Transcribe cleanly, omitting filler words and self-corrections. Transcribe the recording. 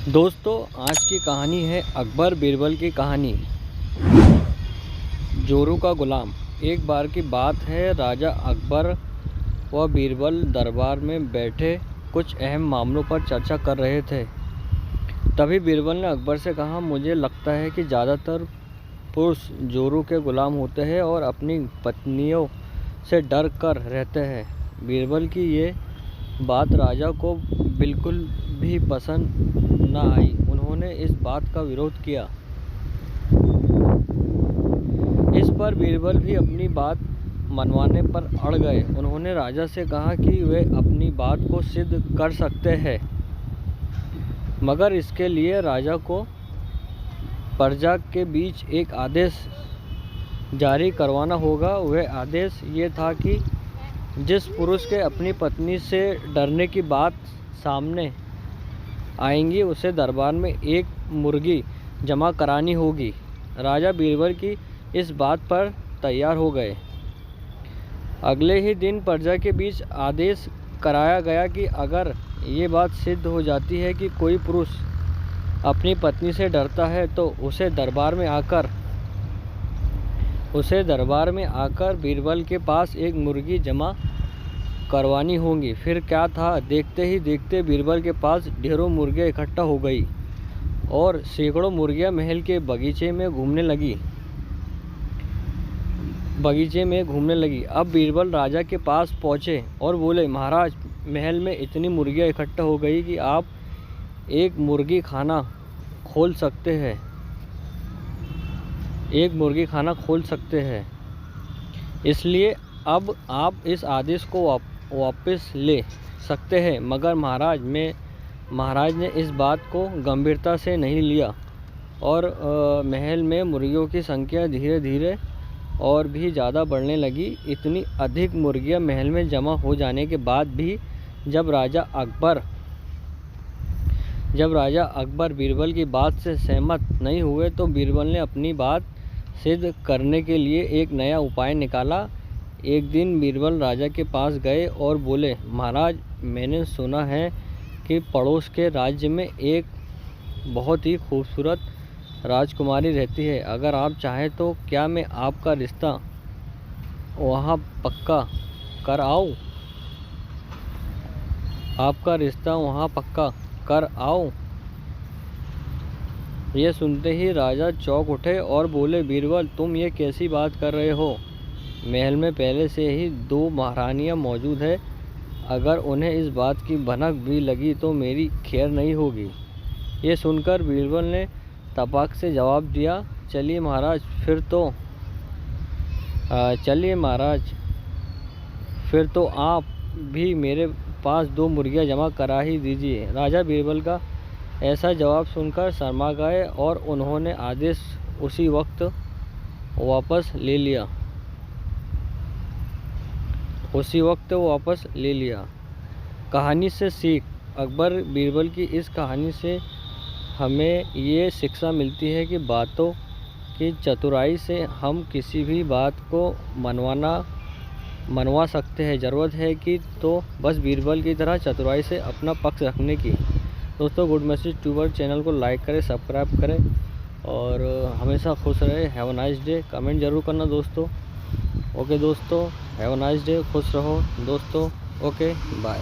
दोस्तों, आज की कहानी है अकबर बीरबल की कहानी। जोरू का गुलाम। एक बार की बात है, राजा अकबर व बीरबल दरबार में बैठे कुछ अहम मामलों पर चर्चा कर रहे थे। तभी बीरबल ने अकबर से कहा, मुझे लगता है कि ज़्यादातर पुरुष जोरू के गुलाम होते हैं और अपनी पत्नियों से डर कर रहते हैं। बीरबल की ये बात राजा को बिल्कुल भी पसंद न आई। उन्होंने इस बात का विरोध किया। इस पर बीरबल भी अपनी बात मनवाने पर अड़ गए। उन्होंने राजा से कहा कि वे अपनी बात को सिद्ध कर सकते हैं, मगर इसके लिए राजा को प्रजा के बीच एक आदेश जारी करवाना होगा। वह आदेश ये था कि जिस पुरुष के अपनी पत्नी से डरने की बात सामने आएंगी, उसे दरबार में एक मुर्गी जमा करानी होगी। राजा बीरबल की इस बात पर तैयार हो गए। अगले ही दिन प्रजा के बीच आदेश कराया गया कि अगर ये बात सिद्ध हो जाती है कि कोई पुरुष अपनी पत्नी से डरता है, तो उसे दरबार में आकर बीरबल के पास एक मुर्गी जमा करवानी होगी। फिर क्या था, देखते ही देखते बीरबल के पास ढेरों मुर्गियाँ इकट्ठा हो गई और सैकड़ों मुर्गियाँ महल के बगीचे में घूमने लगी। अब बीरबल राजा के पास पहुँचे और बोले, महाराज, महल में इतनी मुर्गियाँ इकट्ठा हो गई कि आप एक मुर्गी खाना खोल सकते हैं। इसलिए अब आप इस आदेश को वापस ले सकते हैं। मगर महाराज ने इस बात को गंभीरता से नहीं लिया और महल में मुर्गियों की संख्या धीरे धीरे और भी ज़्यादा बढ़ने लगी। इतनी अधिक मुर्गियां महल में जमा हो जाने के बाद भी जब राजा अकबर बीरबल की बात से सहमत नहीं हुए, तो बीरबल ने अपनी बात सिद्ध करने के लिए एक नया उपाय निकाला। एक दिन बीरबल राजा के पास गए और बोले, महाराज, मैंने सुना है कि पड़ोस के राज्य में एक बहुत ही खूबसूरत राजकुमारी रहती है। अगर आप चाहें तो क्या मैं आपका रिश्ता वहाँ पक्का कर आऊँ? ये सुनते ही राजा चौंक उठे और बोले, बीरबल, तुम ये कैसी बात कर रहे हो? महल में पहले से ही 2 महारानियाँ मौजूद है। अगर उन्हें इस बात की भनक भी लगी तो मेरी खैर नहीं होगी। ये सुनकर बीरबल ने तपाक से जवाब दिया, चलिए महाराज, फिर तो आप भी मेरे पास 2 मुर्गियाँ जमा करा ही दीजिए। राजा बीरबल का ऐसा जवाब सुनकर शर्मा गए और उन्होंने आदेश उसी वक्त वापस ले लिया। कहानी से सीख। अकबर बीरबल की इस कहानी से हमें ये शिक्षा मिलती है कि बातों की चतुराई से हम किसी भी बात को मनवा सकते हैं। ज़रूरत है कि तो बस बीरबल की तरह चतुराई से अपना पक्ष रखने की। दोस्तों, गुड मैसेज ट्यूबर चैनल को लाइक करें, सब्सक्राइब करें और हमेशा खुश रहे। Have a nice day. Comment जरूर करना दोस्तों। ओके दोस्तों, हैव अ नाइस डे। खुश रहो दोस्तों। Okay, bye.